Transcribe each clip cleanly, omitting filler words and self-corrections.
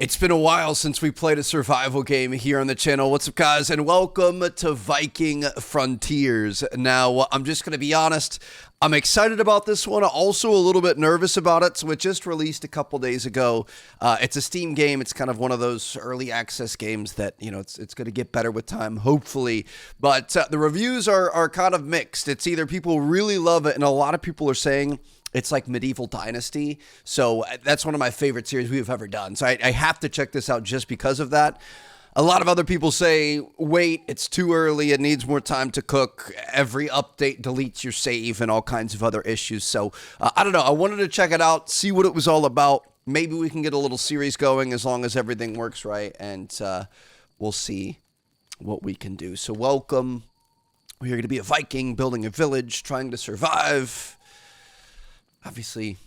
It's been a while since we played a survival game here on the channel. What's up, guys, and welcome to Viking Frontiers. Now, I'm just going to be honest, I'm excited about this one, also a little bit nervous about it. So it just released a couple days ago. It's a Steam game. It's kind of one of those early access games that, you know, it's going to get better with time, hopefully. But the reviews are kind of mixed. It's either people really love it, and a lot of people are saying it's like Medieval Dynasty. So that's one of my favorite series we've ever done. So I have to check this out just because of that. A lot of other people say, wait, it's too early. It needs more time to cook. Every update deletes your save and all kinds of other issues. So I don't know. I wanted to check it out, see what it was all about. Maybe we can get a little series going as long as everything works right. And we'll see what we can do. So welcome. We're going to be a Viking building a village, trying to survive. Obviously,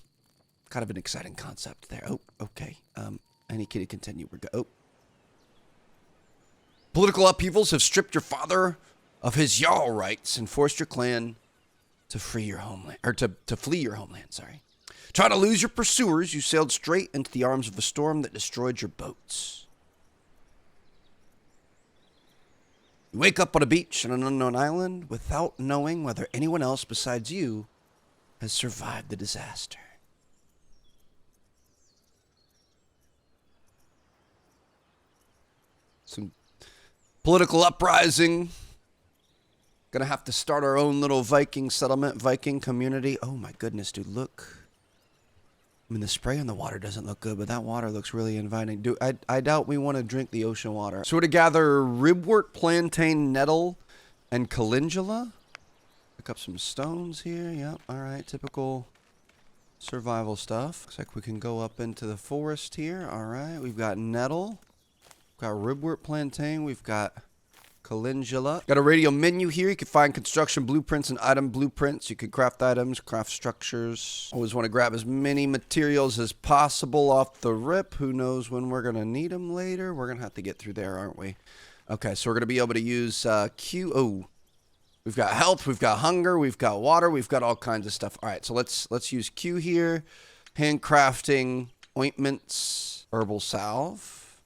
kind of an exciting concept there. Oh, okay. Any kid to continue. We're good. Oh. Political upheavals have stripped your father of his Jarl rights and forced your clan to free your homeland, or to flee your homeland, sorry. Trying to lose your pursuers, you sailed straight into the arms of a storm that destroyed your boats. You wake up on a beach on an unknown island without knowing whether anyone else besides you has survived the disaster. Some political uprising. Gonna have to start our own little Viking settlement, Viking community. Oh my goodness, dude, look. I mean, the spray on the water doesn't look good, but that water looks really inviting. Dude, I doubt we want to drink the ocean water. So we're to gather ribwort, plantain, nettle, and calendula. Pick up some stones here. Yep, all right, typical survival stuff. Looks like we can go up into the forest here. All right, we've got nettle. We've got ribwort, plantain. We've got calendula. Got a radio menu here. You can find construction blueprints and item blueprints. You can craft items, craft structures. Always want to grab as many materials as possible off the rip. Who knows when we're going to need them later. We're going to have to get through there, aren't we? Okay, so we're going to be able to use Q. Oh. We've got health, we've got hunger, we've got water, we've got all kinds of stuff. All right, so let's use Q here. Handcrafting, ointments, herbal salve.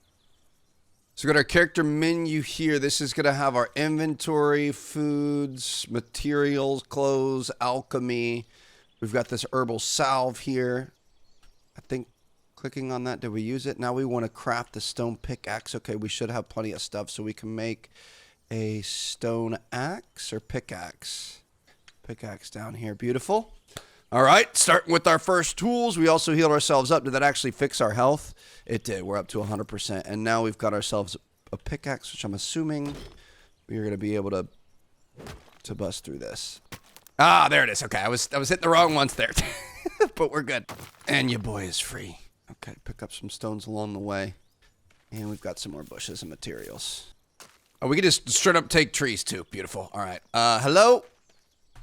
So we got our character menu here. This is going to have our inventory, foods, materials, clothes, alchemy. We've got this herbal salve here. I think clicking on that, did we use it? Now we want to craft the stone pickaxe. Okay, we should have plenty of stuff so we can make a stone axe or pickaxe. Pickaxe down here. Beautiful. All right, starting with our first tools. We also healed ourselves up. Did that actually fix our health? It did. We're up to 100%. And now we've got ourselves a pickaxe, which I'm assuming we are going to be able to bust through this. Ah, there it is. Okay, I was hitting the wrong ones there. But we're good. And your boy is free. Okay, pick up some stones along the way. And we've got some more bushes and materials. Oh, we can just straight up take trees, too. Beautiful. All right. Hello?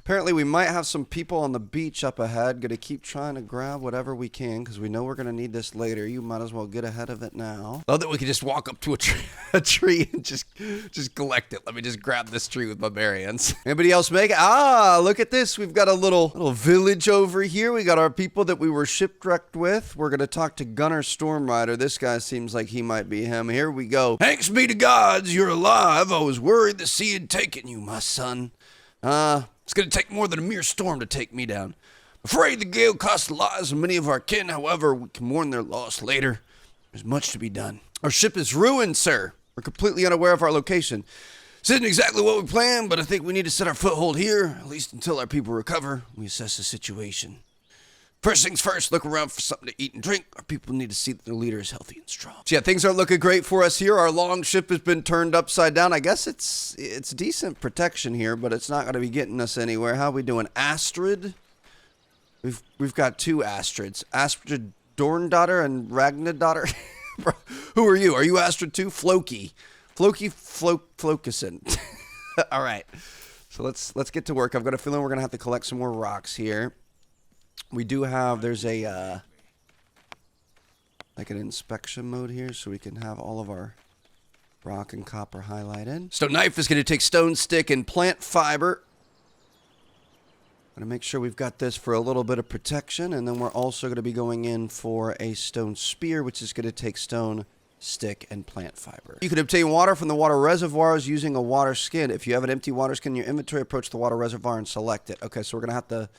Apparently, we might have some people on the beach up ahead. Going to keep trying to grab whatever we can, because we know we're going to need this later. You might as well get ahead of it now. Love that we can just walk up to a tree and just collect it. Let me just grab this tree with my bare hands. Anybody else make it? Ah, look at this. We've got a little village over here. We got our people that we were shipwrecked with. We're going to talk to Gunnar Stormrider. This guy seems like he might be him. Here we go. Thanks be to gods, you're alive. I was worried the sea had taken you, my son. It's going to take more than a mere storm to take me down. Afraid the gale cost the lives of many of our kin. However, we can mourn their loss later. There's much to be done. Our ship is ruined, sir. We're completely unaware of our location. This isn't exactly what we planned, but I think we need to set our foothold here, at least until our people recover. We assess the situation. First things first, look around for something to eat and drink. Our people need to see that their leader is healthy and strong. So yeah, things aren't looking great for us here. Our long ship has been turned upside down. I guess it's decent protection here, but it's not going to be getting us anywhere. How are we doing? Astrid? We've got two Astrids. Astrid Dorndaughter and Ragnadaughter. Who are you? Are you Astrid too? Floki. Flokuson. All right. So let's get to work. I've got a feeling we're going to have to collect some more rocks here. We do have, there's a, like an inspection mode here, so we can have all of our rock and copper highlighted. Stone knife is going to take stone stick and plant fiber. Going to make sure we've got this for a little bit of protection, and then we're also going to be going in for a stone spear, which is going to take stone stick, and plant fiber. You can obtain water from the water reservoirs using a water skin. If you have an empty water skin in your inventory, approach the water reservoir and select it. Okay, so we're going to have to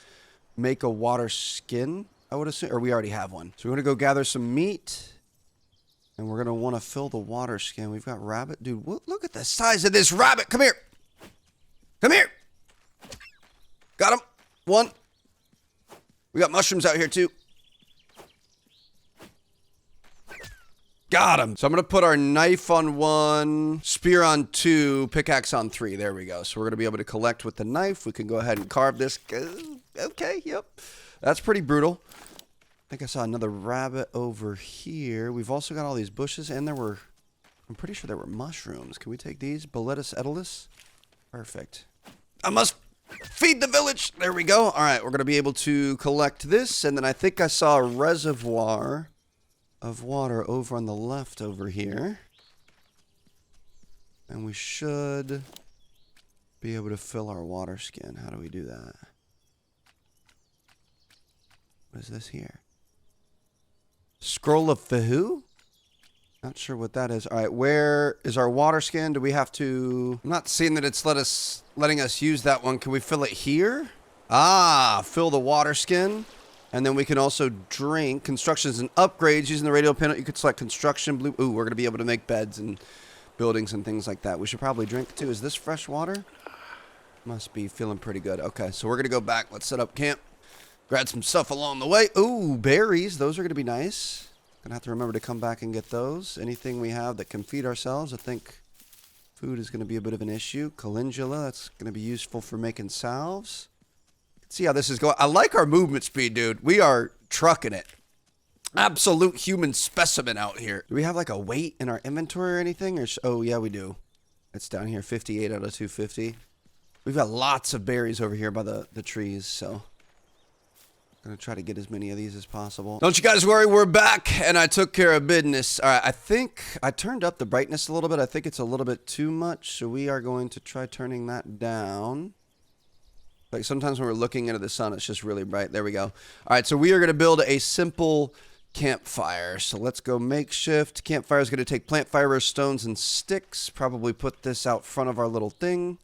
make a water skin, I would assume, or we already have one. So we're going to go gather some meat, and we're going to want to fill the water skin. We've got rabbit. Dude, look at the size of this rabbit. Come here. Come here. Got him. One. We got mushrooms out here, too. Got him. So I'm going to put our knife on 1, spear on 2, pickaxe on 3. There we go. So we're going to be able to collect with the knife. We can go ahead and carve this. Okay, yep. That's pretty brutal. I think I saw another rabbit over here. We've also got all these bushes, and I'm pretty sure there were mushrooms. Can we take these? Boletus edilis? Perfect. I must feed the village. There we go. All right, we're going to be able to collect this, and then I think I saw a reservoir of water over on the left over here. And we should be able to fill our water skin. How do we do that? What is this here? Scroll of Fahu? Not sure what that is. All right, where is our water skin? Do we have to... I'm not seeing that it's letting us use that one. Can we fill it here? Ah, fill the water skin. And then we can also drink. Constructions and upgrades. Using the radio panel, you could select construction. Blue. Ooh, we're going to be able to make beds and buildings and things like that. We should probably drink too. Is this fresh water? Must be feeling pretty good. Okay, so we're going to go back. Let's set up camp. Grab some stuff along the way. Ooh, berries. Those are going to be nice. Going to have to remember to come back and get those. Anything we have that can feed ourselves. I think food is going to be a bit of an issue. Calendula. That's going to be useful for making salves. See how this is going. I like our movement speed, dude. We are trucking it. Absolute human specimen out here. Do we have like a weight in our inventory or anything? Or oh, yeah, we do. It's down here, 58 out of 250. We've got lots of berries over here by the trees, so I'm going to try to get as many of these as possible. Don't you guys worry, we're back, and I took care of business. All right, I think I turned up the brightness a little bit. I think it's a little bit too much, so we are going to try turning that down. Like sometimes when we're looking into the sun, it's just really bright. There we go. All right, so we are going to build a simple campfire. So let's go makeshift. Campfire is going to take plant fiber, stones, and sticks. Probably put this out front of our little thing.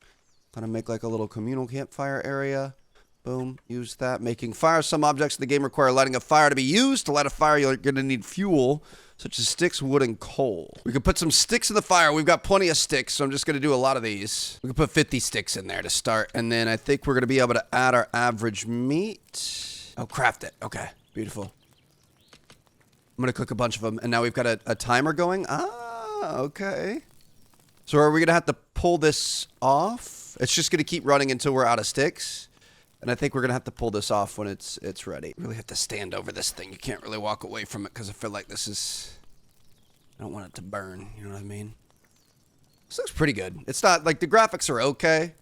Going to make like a little communal campfire area. Boom, use that. Making fire. Some objects in the game require lighting a fire to be used. To light a fire, you're going to need fuel, such as sticks, wood, and coal. We can put some sticks in the fire. We've got plenty of sticks, so I'm just going to do a lot of these. We can put 50 sticks in there to start, and then I think we're going to be able to add our average meat. Oh, craft it. Okay, beautiful. I'm going to cook a bunch of them, and now we've got a timer going. Ah, okay. So are we going to have to pull this off? It's just going to keep running until we're out of sticks. And I think we're going to have to pull this off when it's ready. Really have to stand over this thing. You can't really walk away from it because I feel like this is... I don't want it to burn. You know what I mean? This looks pretty good. It's not... Like, the graphics are okay.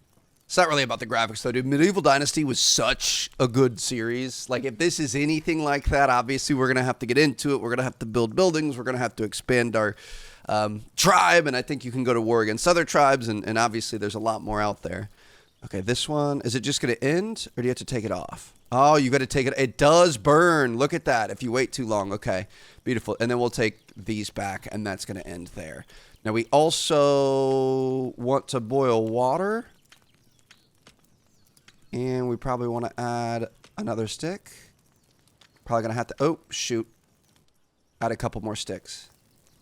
It's not really about the graphics, though, dude. Medieval Dynasty was such a good series. Like, if this is anything like that, obviously we're going to have to get into it. We're going to have to build buildings. We're going to have to expand our tribe. And I think you can go to war against other tribes. And obviously there's a lot more out there. Okay, this one, is it just going to end, or do you have to take it off? Oh, you got to take it. It does burn. Look at that. If you wait too long. Okay, beautiful. And then we'll take these back, and that's going to end there. Now, we also want to boil water. And we probably want to add another stick. Probably going to have to, oh, shoot. Add a couple more sticks.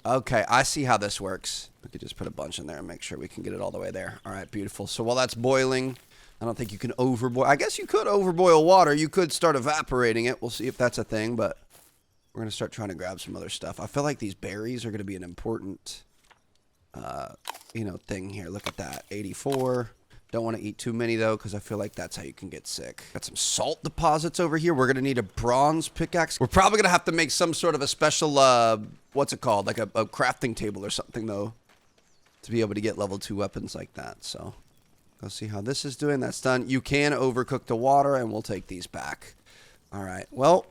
Okay, I see how this works. We could just put a bunch in there and make sure we can get it all the way there. All right, beautiful. So while that's boiling, I don't think you can overboil. I guess you could overboil water. You could start evaporating it. We'll see if that's a thing, but we're going to start trying to grab some other stuff. I feel like these berries are going to be an important, thing here. Look at that, 84. Don't want to eat too many, though, because I feel like that's how you can get sick. Got some salt deposits over here. We're going to need a bronze pickaxe. We're probably going to have to make some sort of a special, what's it called? Like a crafting table or something, though, to be able to get level 2 weapons like that. So, go see how this is doing. That's done. You can overcook the water, and we'll take these back. All right. Well,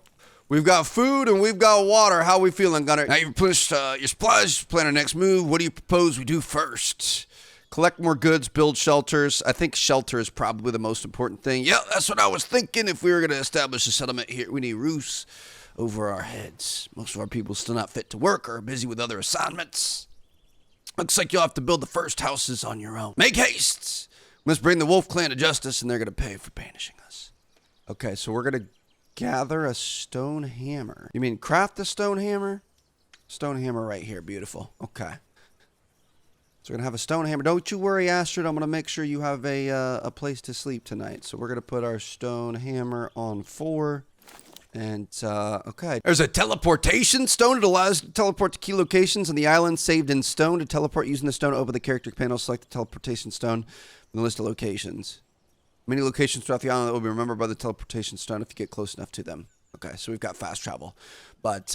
we've got food, and we've got water. How are we feeling, Gunner? Now you've pushed your supplies, plan our next move. What do you propose we do first? Collect more goods, build shelters. I think shelter is probably the most important thing. Yeah, that's what I was thinking. If we were going to establish a settlement here, we need roofs. over our heads. Most of our people still not fit to work or are busy with other assignments. Looks like you'll have to build the first houses on your own. Make haste! We must bring the Wolf Clan to justice, and they're going to pay for banishing us. Okay, so we're going to gather a stone hammer. You mean craft a stone hammer? Stone hammer right here. Beautiful. Okay. So we're going to have a stone hammer. Don't you worry, Astrid. I'm going to make sure you have a place to sleep tonight. So we're going to put our stone hammer on 4. And, okay. There's a teleportation stone. It allows you to teleport to key locations on the island saved in stone. To teleport using the stone, open the character panel, select the teleportation stone from the list of locations. Many locations throughout the island that will be remembered by the teleportation stone if you get close enough to them. Okay, so we've got fast travel. But,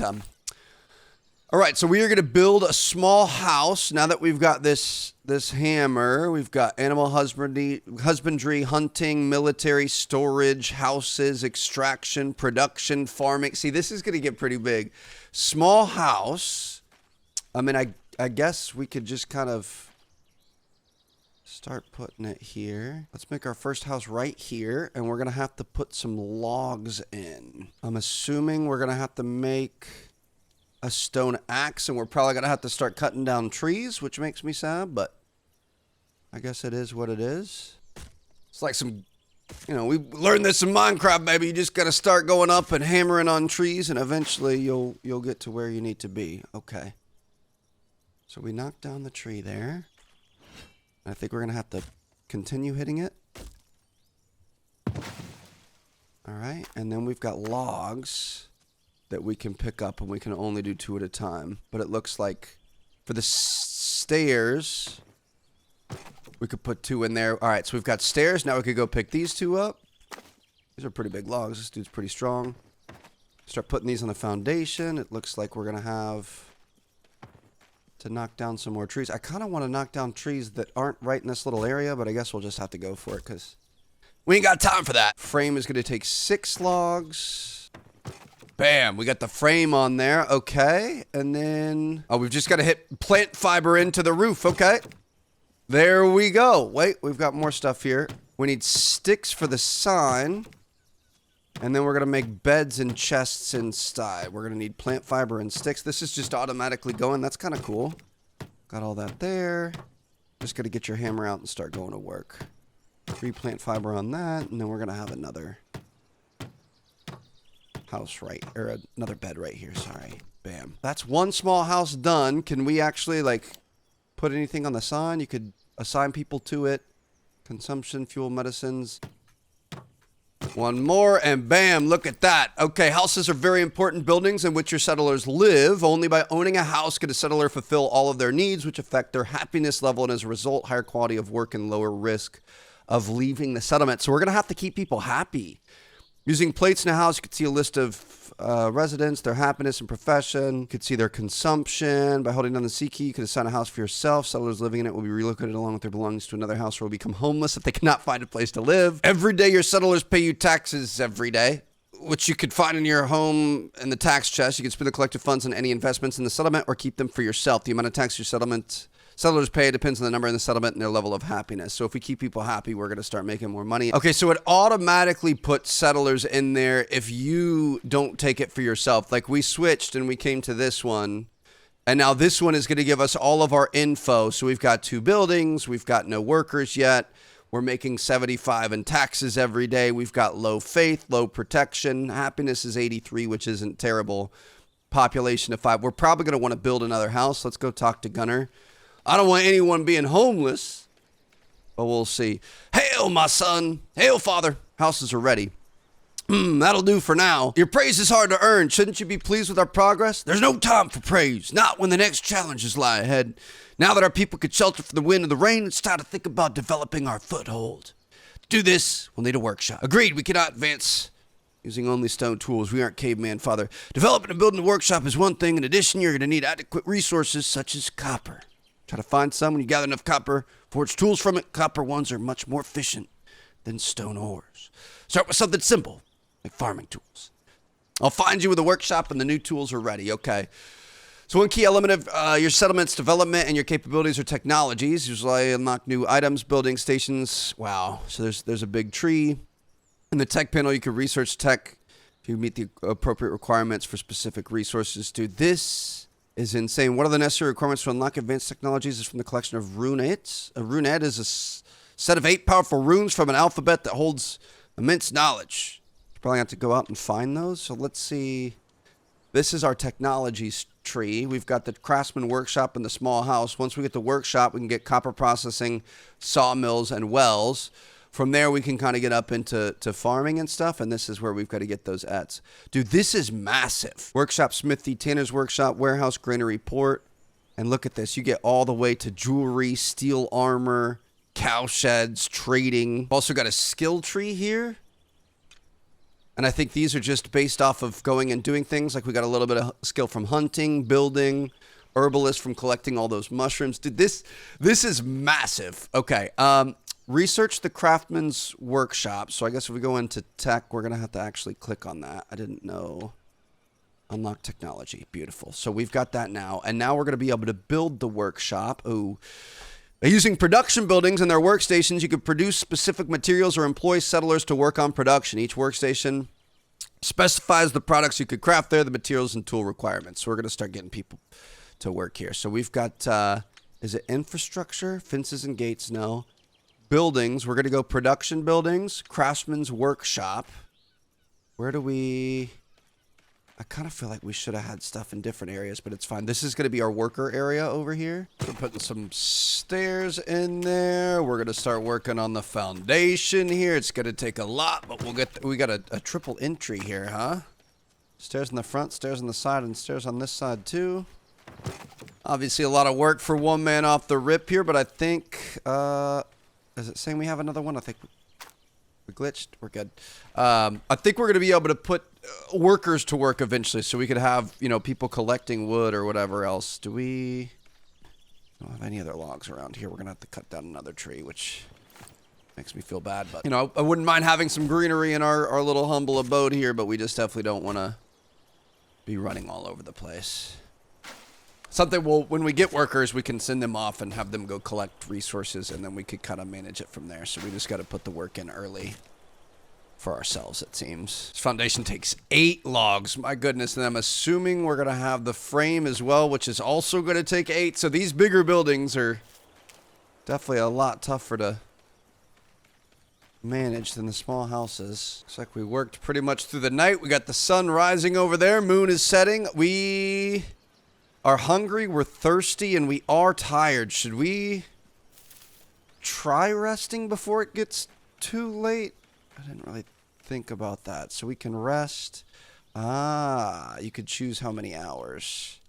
all right, so we are going to build a small house. Now that we've got this hammer, we've got animal husbandry, hunting, military, storage, houses, extraction, production, farming. See, this is going to get pretty big. Small house. I mean, I guess we could just kind of start putting it here. Let's make our first house right here, and we're going to have to put some logs in. I'm assuming we're going to have to make a stone axe, and we're probably going to have to start cutting down trees, which makes me sad, but I guess it is what it is. It's like some, we learned this in Minecraft, baby. You just got to start going up and hammering on trees, and eventually you'll get to where you need to be. Okay. So we knocked down the tree there. I think we're going to have to continue hitting it. All right, and then we've got logs that we can pick up, and we can only do 2 at a time. But it looks like for the stairs, we could put 2 in there. All right, so we've got stairs. Now we could go pick these 2 up. These are pretty big logs. This dude's pretty strong. Start putting these on the foundation. It looks like we're going to have to knock down some more trees. I kind of want to knock down trees that aren't right in this little area, but I guess we'll just have to go for it because we ain't got time for that. Frame is going to take 6 logs. Bam, we got the frame on there. Okay, and then, oh, we've just got to hit plant fiber into the roof. Okay, there we go. Wait, we've got more stuff here. We need sticks for the sign, and then we're going to make beds and chests inside. We're going to need plant fiber and sticks. This is just automatically going. That's kind of cool. Got all that there. Just got to get your hammer out and start going to work. 3 plant fiber on that, and then we're going to have another house another bed right here. Sorry. Bam. That's one small house done. Can we actually put anything on the sign? You could assign people to it. Consumption, fuel, medicines. One more and bam, look at that. Okay, houses are very important buildings in which your settlers live. Only by owning a house could a settler fulfill all of their needs, which affect their happiness level, and as a result, higher quality of work and lower risk of leaving the settlement. So we're going to have to keep people happy. Using plates in a house, you can see a list of residents, their happiness and profession. You could see their consumption. By holding down the C key, you could assign a house for yourself. Settlers living in it will be relocated along with their belongings to another house or will become homeless if they cannot find a place to live. Every day, your settlers pay you taxes every day, which you could find in your home in the tax chest. You can spend the collective funds on any investments in the settlement or keep them for yourself. The amount of tax your settlers pay depends on the number in the settlement and their level of happiness. So if we keep people happy, we're going to start making more money. Okay, so it automatically puts settlers in there if you don't take it for yourself. Like we switched and we came to this one. And now this one is going to give us all of our info. So we've got 2 buildings. We've got no workers yet. We're making 75 in taxes every day. We've got low faith, low protection. Happiness is 83, which isn't terrible. Population of 5. We're probably going to want to build another house. Let's go talk to Gunner. I don't want anyone being homeless, but we'll see. Hail, my son. Hail, father. Houses are ready. That'll do for now. Your praise is hard to earn. Shouldn't you be pleased with our progress? There's no time for praise, not when the next challenges lie ahead. Now that our people could shelter from the wind and the rain, it's time to think about developing our foothold. To do this, we'll need a workshop. Agreed, we cannot advance using only stone tools. We aren't caveman, father. Developing and building a workshop is one thing. In addition, you're going to need adequate resources such as copper. Try to find some. When you gather enough copper, forge tools from it. Copper ones are much more efficient than stone ores. Start with something simple, like farming tools. I'll find you with a workshop and the new tools are ready. Okay. So one key element of your settlement's development and your capabilities are technologies. Usually unlock new items, building stations. Wow. So there's a big tree. In the tech panel, you can research tech. If to meet the appropriate requirements for specific resources. Dude, this is insane. What are the necessary requirements to unlock advanced technologies? Is from the collection of runettes. A runette is a set of 8 powerful runes from an alphabet that holds immense knowledge. You probably have to go out and find those. So let's see. This is our technologies tree. We've got the craftsman workshop and the small house. Once we get the workshop, we can get copper processing, sawmills, and wells. From there, we can kind of get up into farming and stuff, and this is where we've got to get those ets. Dude, this is massive. Workshop, smithy, tanner's workshop, warehouse, granary, port. And look at this. You get all the way to jewelry, steel armor, cow sheds, trading. Also got a skill tree here. And I think these are just based off of going and doing things. Like we got a little bit of skill from hunting, building, herbalist from collecting all those mushrooms. Dude, this is massive. Okay. Research the craftsman's workshop. So I guess if we go into tech, we're going to have to actually click on that. I didn't know. Unlock technology. Beautiful. So we've got that now. And now we're going to be able to build the workshop. Ooh. Using production buildings and their workstations, you could produce specific materials or employ settlers to work on production. Each workstation specifies the products you could craft there, the materials and tool requirements. So we're going to start getting people to work here. So we've got, is it infrastructure? Fences and gates? No. Buildings. We're going to go production buildings, craftsman's workshop. Where do we... I kind of feel like we should have had stuff in different areas, but it's fine. This is going to be our worker area over here. We're putting some stairs in there. We're going to start working on the foundation here. It's going to take a lot, but we got a triple entry here, huh? Stairs in the front, stairs on the side, and stairs on this side too. Obviously a lot of work for one man off the rip here, but I think, is it saying we have another one? I think we glitched. We're good. I think we're going to be able to put workers to work eventually, so we could have, you know, people collecting wood or whatever else. Do we don't have any other logs around here? We're going to have to cut down another tree, which makes me feel bad. But, you know, I wouldn't mind having some greenery in our little humble abode here, but we just definitely don't want to be running all over the place. Something when we get workers, we can send them off and have them go collect resources, and then we could kind of manage it from there. So we just got to put the work in early for ourselves, it seems. This foundation takes 8 logs. My goodness. And I'm assuming we're going to have the frame as well, which is also going to take 8. So these bigger buildings are definitely a lot tougher to manage than the small houses. Looks like we worked pretty much through the night. We got the sun rising over there. Moon is setting. We are hungry, we're thirsty, and we are tired. Should we try resting before it gets too late? I didn't really think about that. So we can rest. You could choose how many hours.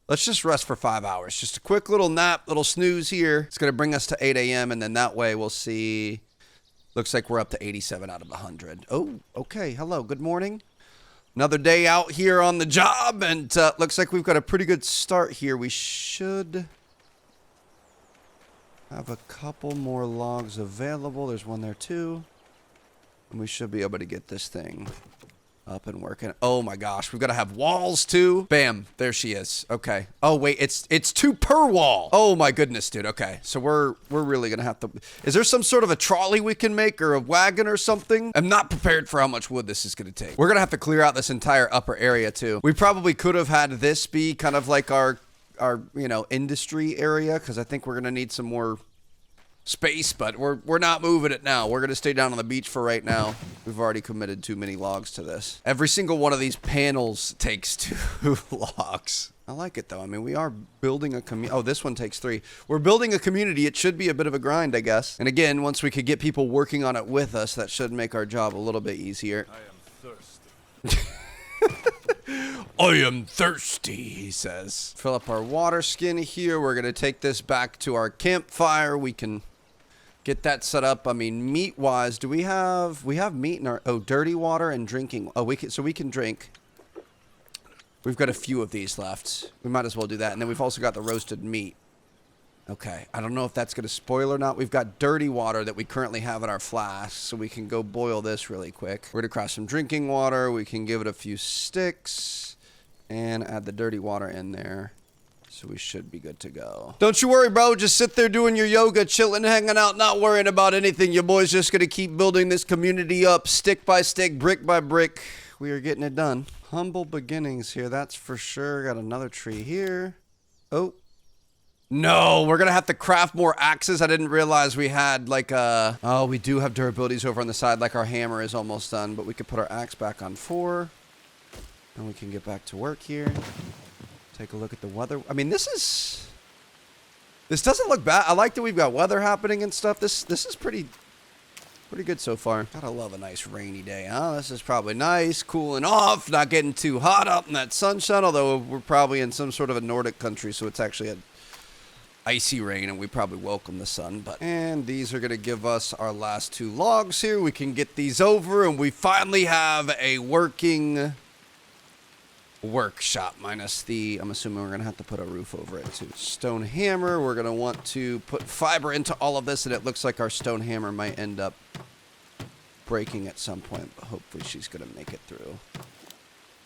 Let's just rest for 5 hours. Just a quick little nap, little snooze here. It's going to bring us to 8 a.m. and then that way we'll see. Looks like we're up to 87 out of 100. Oh, okay. Hello. Good morning. Another day out here on the job, and looks like we've got a pretty good start here. We should have a couple more logs available. There's one there too. And we should be able to get this thing up and working. Oh my gosh, we've got to have walls too. Bam, there she is. Okay. Oh wait, it's 2 per wall. Oh my goodness, dude. Okay, so we're really gonna have to. Is there some sort of a trolley we can make or a wagon or something? I'm not prepared for how much wood this is gonna take. We're gonna have to clear out this entire upper area too. We probably could have had this be kind of like our you know, industry area, because I think we're gonna need some more space, but we're not moving it now. We're going to stay down on the beach for right now. We've already committed too many logs to this. Every single one of these panels takes 2 logs. I like it though. I mean, we are building a community. Oh, this one takes 3. We're building a community. It should be a bit of a grind, I guess. And again, once we could get people working on it with us, that should make our job a little bit easier. I am thirsty. I am thirsty, he says. Fill up our water skin here. We're going to take this back to our campfire. We can get that set up. I mean, meat-wise, do we have meat in our, dirty water and drinking. Oh, so we can drink. We've got a few of these left. We might as well do that. And then we've also got the roasted meat. Okay, I don't know if that's going to spoil or not. We've got dirty water that we currently have in our flask, so we can go boil this really quick. We're going to craft some drinking water. We can give it a few sticks and add the dirty water in there. So we should be good to go. Don't you worry, bro. Just sit there doing your yoga, chilling, hanging out, not worrying about anything. Your boy's just going to keep building this community up, stick by stick, brick by brick. We are getting it done. Humble beginnings here, that's for sure. Got another tree here. Oh. No, we're going to have to craft more axes. I didn't realize we had like a... Oh, we do have durabilities over on the side. Like our hammer is almost done, but we could put our axe back on 4. And we can get back to work here. Take a look at the weather. I mean, this doesn't look bad. I like that we've got weather happening and stuff. This is pretty good so far. Gotta love a nice rainy day, huh? This is probably nice, cooling off, not getting too hot out in that sunshine, although we're probably in some sort of a Nordic country, so it's actually a icy rain, and we probably welcome the sun. And these are gonna give us our last 2 logs here. We can get these over, and we finally have a working workshop, minus the, I'm assuming we're gonna have to put a roof over it too. Stone hammer, we're gonna want to put fiber into all of this, and it looks like our stone hammer might end up breaking at some point, but hopefully she's gonna make it through.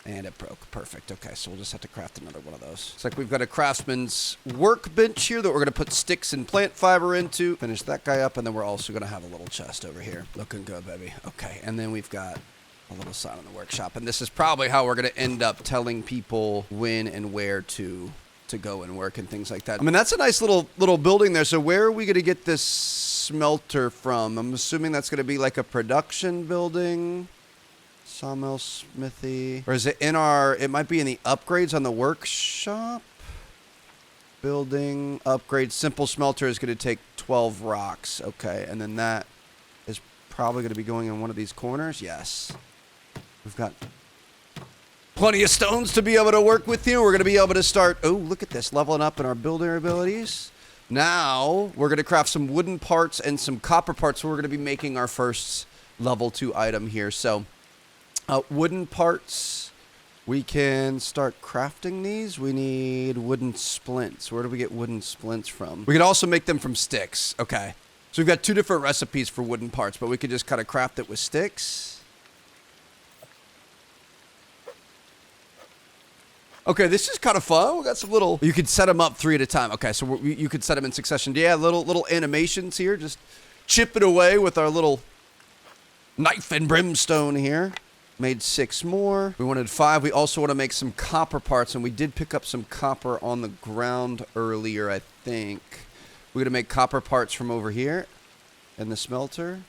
And it broke. Perfect. Okay, so we'll just have to craft another one of those. It's like we've got a craftsman's workbench here that we're gonna put sticks and plant fiber into. Finish that guy up, and then we're also gonna have a little chest over here. Looking good, baby. Okay, and then we've got a little sign in the workshop, and this is probably how we're going to end up telling people when and where to go and work and things like that. I mean, that's a nice little building there. So where are we going to get this smelter from? I'm assuming that's going to be like a production building, sawmill, smithy, or is it in our? It might be in the upgrades on the workshop. Building upgrade. Simple smelter is going to take 12 rocks. Okay, and then that is probably going to be going in one of these corners. Yes. We've got plenty of stones to be able to work with here. We're going to be able to start... Oh, look at this. Leveling up in our builder abilities. Now, we're going to craft some wooden parts and some copper parts. So we're going to be making our first level 2 item here. So, wooden parts. We can start crafting these. We need wooden splints. Where do we get wooden splints from? We can also make them from sticks. Okay. So we've got 2 different recipes for wooden parts, but we could just kind of craft it with sticks. Okay, this is kind of fun. We got some little... You could set them up 3 at a time. Okay, so you could set them in succession. Yeah, little animations here. Just chip it away with our little knife and brimstone here. Made 6 more. We wanted 5. We also want to make some copper parts, and we did pick up some copper on the ground earlier, I think. We're going to make copper parts from over here in the smelter.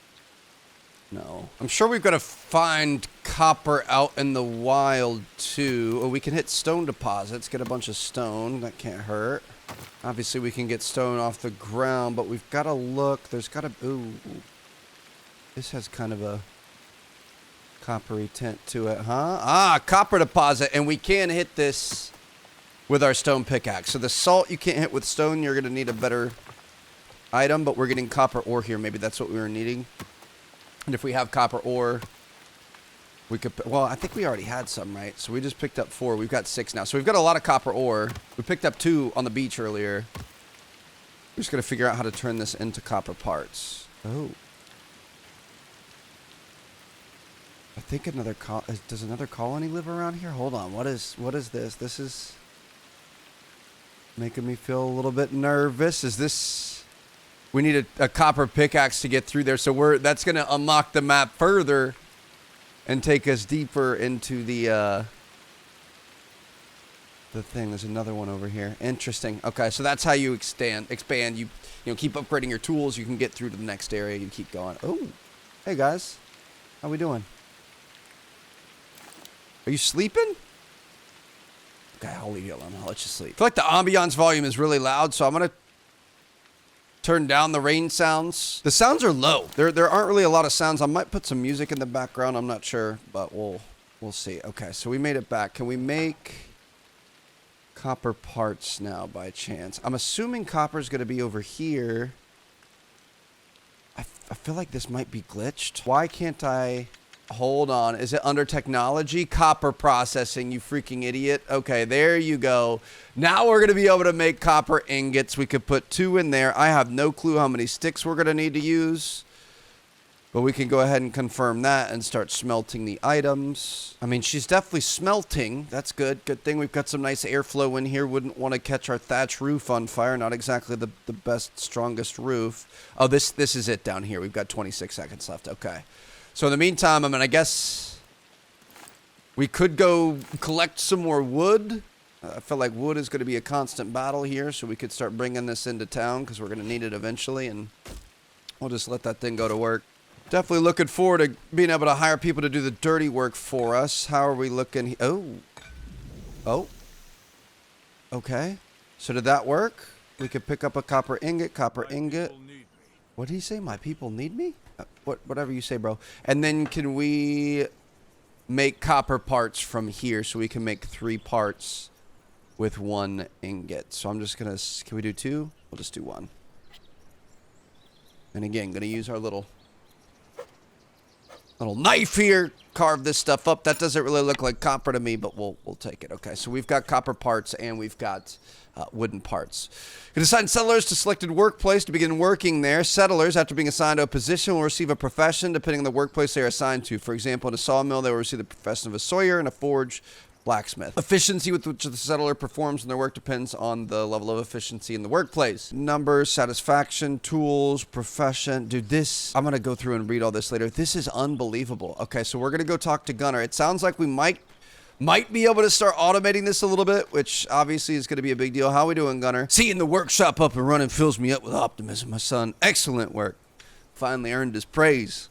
No. I'm sure we've got to find copper out in the wild, too. Or we can hit stone deposits, get a bunch of stone. That can't hurt. Obviously, we can get stone off the ground, but we've got to look. There's got to... Ooh. This has kind of a coppery tint to it, huh? Ah, copper deposit. And we can hit this with our stone pickaxe. So the salt you can't hit with stone. You're going to need a better item, but we're getting copper ore here. Maybe that's what we were needing. And if we have copper ore, we could... Well, I think we already had some, right? So we just picked up 4. We've got 6 now. So we've got a lot of copper ore. We picked up 2 on the beach earlier. We're just going to figure out how to turn this into copper parts. Oh. I think another... Does another colony live around here? Hold on. What is this? This is making me feel a little bit nervous. Is this... We need a copper pickaxe to get through there, so that's going to unlock the map further and take us deeper into the thing. There's another one over here. Interesting. Okay, so that's how you expand. You keep upgrading your tools. You can get through to the next area. You keep going. Oh, hey guys, how we doing? Are you sleeping? Okay, I'll leave you alone. I'll let you sleep. I feel like the ambiance volume is really loud, so I'm gonna turn down the rain sounds. The sounds are low. There aren't really a lot of sounds. I might put some music in the background. I'm not sure, but we'll see. Okay, so we made it back. Can we make copper parts now by chance? I'm assuming copper is going to be over here. I feel like this might be glitched. Why can't I... Hold on. Is it under technology? Copper processing, you freaking idiot. Okay, there you go. Now we're going to be able to make copper ingots. We could put 2 in there. I have no clue how many sticks we're going to need to use. But we can go ahead and confirm that and start smelting the items. I mean, she's definitely smelting. That's good. Good thing we've got some nice airflow in here. Wouldn't want to catch our thatch roof on fire. Not exactly the best, strongest roof. Oh, this is it down here. We've got 26 seconds left. Okay. So in the meantime, I mean, I guess we could go collect some more wood. I feel like wood is going to be a constant battle here, so we could start bringing this into town because we're going to need it eventually, and we'll just let that thing go to work. Definitely looking forward to being able to hire people to do the dirty work for us. How are we looking? Oh. Okay. So did that work? We could pick up a copper ingot. What did he say? My people need me? Whatever you say, bro. And then can we make copper parts from here so we can make 3 parts with 1 ingot? So I'm just going to... Can we do 2? We'll just do 1. And again, going to use our little knife here, carve this stuff up. That doesn't really look like copper to me, but we'll take it. Okay, so we've got copper parts and we've got wooden parts. You can assign settlers to selected workplace to begin working there. Settlers, after being assigned to a position, will receive a profession depending on the workplace they are assigned to. For example, in a sawmill, they will receive the profession of a sawyer, and a forge, blacksmith. Efficiency with which the settler performs in their work depends on the level of efficiency in the workplace. Numbers, satisfaction, tools, profession. Dude, this, I'm going to go through and read all this later. This is unbelievable. Okay, so we're going to go talk to Gunnar. It sounds like we might be able to start automating this a little bit, which obviously is going to be a big deal. How are we doing, Gunnar? Seeing the workshop up and running fills me up with optimism, my son. Excellent work. Finally earned his praise.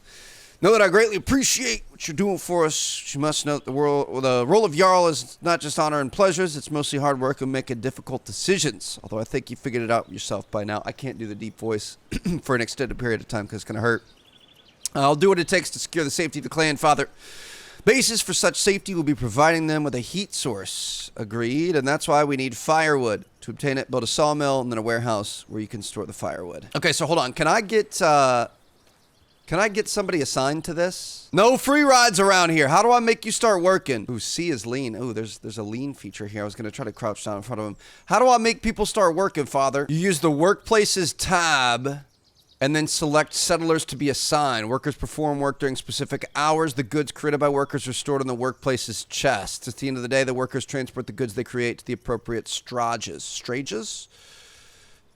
Know that I greatly appreciate what you're doing for us. You must know that the role of Jarl is not just honor and pleasures. It's mostly hard work and making difficult decisions. Although I think you figured it out yourself by now. I can't do the deep voice for an extended period of time because it's going to hurt. I'll do what it takes to secure the safety of the clan, Father. Basis for such safety will be providing them with a heat source. Agreed. And that's why we need firewood. To obtain it, build a sawmill and then a warehouse where you can store the firewood. Okay, so hold on. Can I get somebody assigned to this? No free rides around here. How do I make you start working? Ooh, C is lean. Ooh, there's a lean feature here. I was going to try to crouch down in front of him. How do I make people start working, Father? You use the Workplaces tab and then select settlers to be assigned. Workers perform work during specific hours. The goods created by workers are stored in the Workplaces chest. At the end of the day, the workers transport the goods they create to the appropriate strages?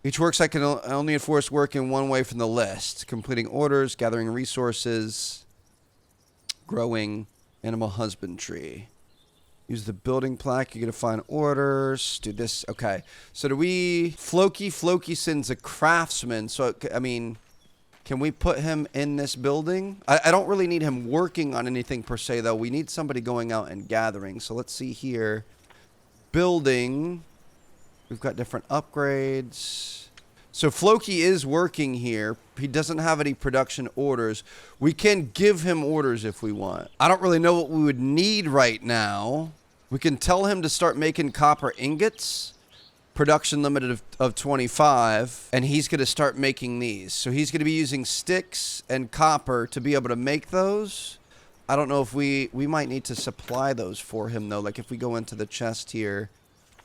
Each worksite can only enforce work in one way from the list. Completing orders, gathering resources, growing animal husbandry. Use the building plaque. You're going to find orders. Do this. Okay. So do we... Floki sends a craftsman. So, I mean, can we put him in this building? I don't really need him working on anything per se, though. We need somebody going out and gathering. So let's see here. Building... We've got different upgrades. So Floki is working here. He doesn't have any production orders. We can give him orders if we want. I don't really know what we would need right now. We can tell him to start making copper ingots. Production limit of 25. And he's going to start making these. So he's going to be using sticks and copper to be able to make those. I don't know if we might need to supply those for him, though. Like if we go into the chest here...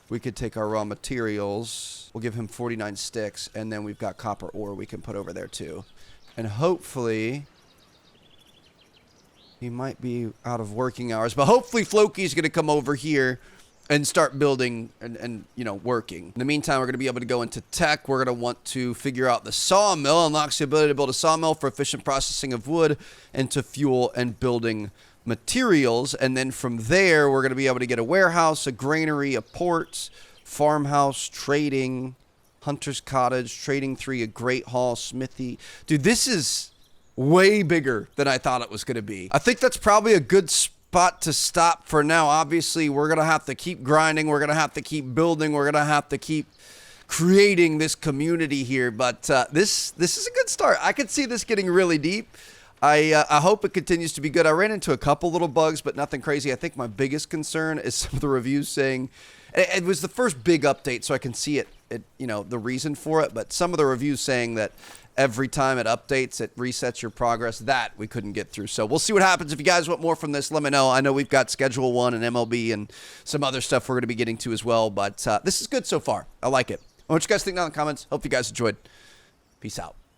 We could take our raw materials. We'll give him 49 sticks, and then we've got copper ore we can put over there too. And hopefully, he might be out of working hours, but hopefully Floki's going to come over here and start building and you know, working. In the meantime, we're going to be able to go into tech. We're going to want to figure out the sawmill. Unlocks the ability to build a sawmill for efficient processing of wood into fuel and building materials, and then from there we're going to be able to get a warehouse, a granary, a port, farmhouse, trading, hunter's cottage, trading 3, a great hall, smithy. Dude, this is way bigger than I thought it was going to be. I think that's probably a good spot to stop for now. Obviously, we're going to have to keep grinding. We're going to have to keep building. We're going to have to keep creating this community here, but this is a good start. I could see this getting really deep. I hope it continues to be good. I ran into a couple little bugs, but nothing crazy. I think my biggest concern is some of the reviews saying it was the first big update, so I can see it, you know, the reason for it. But some of the reviews saying that every time it updates, it resets your progress. That we couldn't get through. So we'll see what happens. If you guys want more from this, let me know. I know we've got Schedule 1 and MLB and some other stuff we're going to be getting to as well. But this is good so far. I like it. What you guys think down in the comments. Hope you guys enjoyed. Peace out.